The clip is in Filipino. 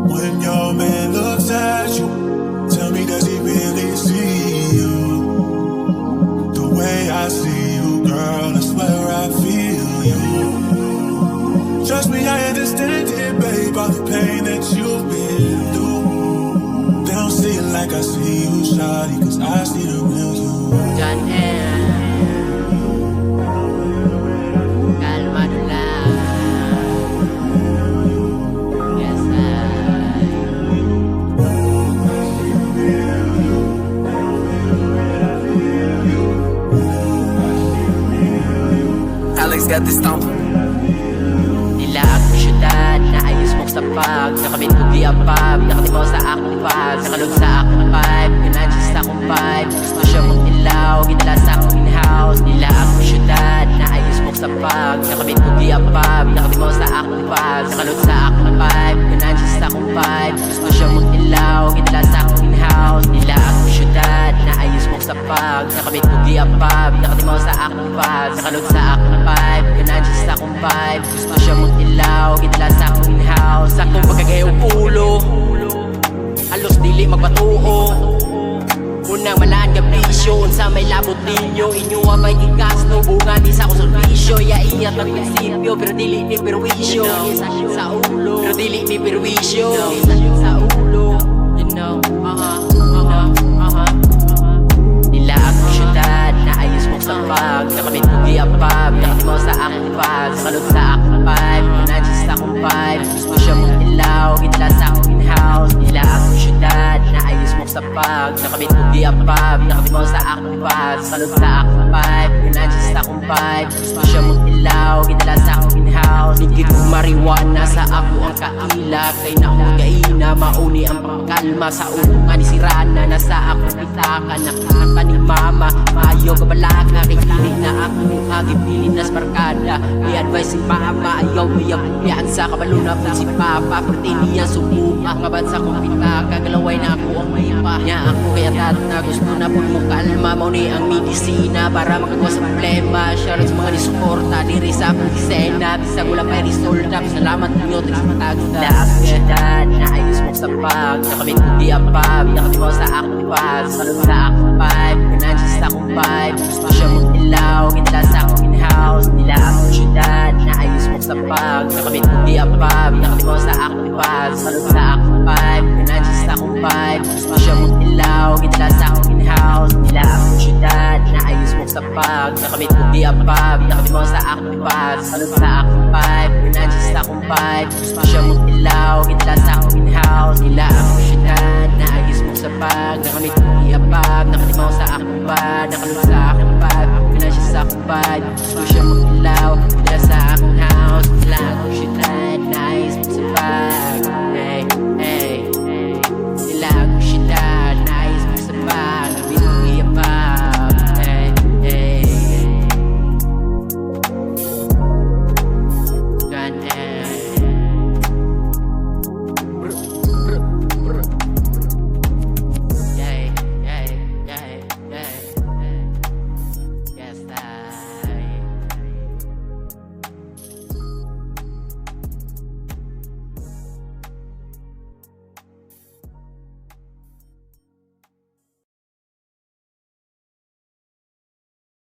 When your man looks at you, tell me, does he really see you? The way I see you, girl, I swear I feel you. Trust me, I understand it, babe, all the pain that you've been through. They don't see it like I see you, shawty, cause I see the real you. John M. Kalmado lang. Yes, Alex got this stomp. Nila akong syudad na ayos mong sapag. Nakamit ko di apab, nakatimaw sa akong pag. Nakalog sa akong vibe, ganadyo sa akong vibe. Gusto siya mong ilaw, ginala sa akong in-house. Nila akong syudad na ayos mong sapag. Nakamit ko di apab, nakatimaw sa akong pag. Nakalog sa akong vibe, ganadyo sa akong vibe. Gusto siya mong ilaw, ginala sa akong in-house. Nila akong syudad na ayos mong sapag. Nakamit ko di apab, nakatimaw sa akong pag. Nakalog sa akong vibe, ganadyo sa akong vibe. Gusto siya mong ilaw, ginala sa akong in-house. Sakong pagkagayong ulo, halos dili magpatuo. Unang malaan ka bisyo, unsa may labot ninyo. Inyo may ikas no bunga di sa akong servisyo. Iya ng prinsipyo, pero dili ni perwisyo. Sa ulo, pero dili ni perwisyo. Sa ulo, you know, nila akong syudad na ayos mong sapag. Nakamit ko di apab, nakatimaw sa akong pag. Nakalog sa akong vibe, nandiyan sa akong vibe. Gusto siya mong ilaw, ginala sa akong in-house. Nila akong syudad na ayos mong sapag. Nakamit ko di apab, nakatimaw sa akong pag. Nakalog sa akong vibe, nandiyan sa akong vibe. Gusto siya mong ilaw, ginala sa akong in-house. Higit kong mariwana sa ako ang kaila. Kay nakugain na mauni ang pangkalma. Sa ulungan ni Sirana, nasa akong pitaka. Nakakanta ni mama, maayo ka balaka. Kay hili na ako agipilin nas barkada. I-advise si mama, ayaw mayabuyaan sa kabaluna po si papa. Pwede niya subuka, ngabad sa kong pitaka. Galaway na ako ang maypa niya ako. Kaya na gusto na po mo kalma. Mauni ang medisina para makagawa sa problema. Shoutout sa mga nisuporta, diri sa akong disena. Bisa ko lang may resulta, salamat ninyo, thanks sa tagda. Lahat syudad na ayos mong sapag. Nakamit ko di apab, nakatimaw sa akong pag. Salog sa akong vibe, ganadyo sa akong vibe. Gusto siya mong ilaw, ginala sa akong in-house. Nila akong syudad na ayos mong sapag. Nakamit ko di apab, nakatimaw sa akong pag. Salog sa akong vibe, ganadyo sa akong vibe. Gusto siya mong ilaw, ginala sa akong in-house. Nila akong syudad na ayos mong sapag. Nakamit ko di apab, nakatimaw sa akong pag. Salog sa akong vibe, ganadyo sa akong vibe. Gusto siya mong ilaw, ginala sa akong in-house. Nila akong syudad na ayos mong sapag. Nakamit ko di apab, nakatimaw sa akong pag. Nakalog sa akong vibe, ganadyo sa akong vibe. Gusto siya mong ilaw, ginala sa akong house. Nila akong syudad na ayos